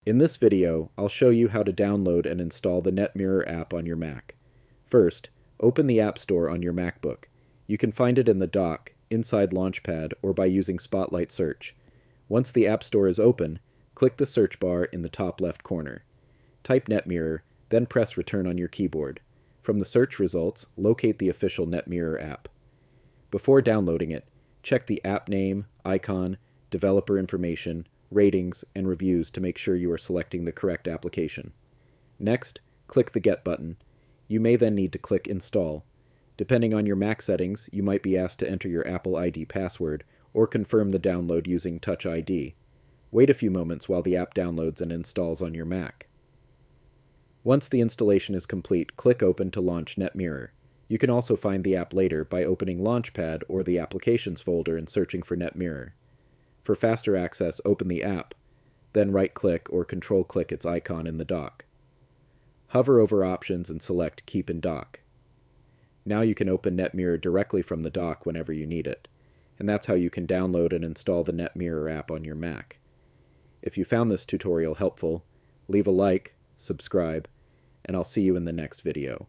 In this video, I'll show you how to download and install the NetMirror app on your Mac. First, open the App Store on your MacBook. You can find it in the dock, inside Launchpad, or by using Spotlight Search. Once the App Store is open, click the search bar in the top left corner. Type NetMirror, then press Return on your keyboard. From the search results, locate the official NetMirror app. Before downloading it, check the app name, icon, developer information, ratings, and reviews to make sure you are selecting the correct application. Next, click the Get button. You may then need to click Install. Depending on your Mac settings, you might be asked to enter your Apple ID password or confirm the download using Touch ID. Wait a few moments while the app downloads and installs on your Mac. Once the installation is complete, click Open to launch NetMirror. You can also find the app later by opening Launchpad or the Applications folder and searching for NetMirror. For faster access, open the app, then right-click or control-click its icon in the dock. Hover over Options and select Keep in Dock. Now you can open NetMirror directly from the dock whenever you need it, and that's how you can download and install the NetMirror app on your Mac. If you found this tutorial helpful, leave a like, subscribe, and I'll see you in the next video.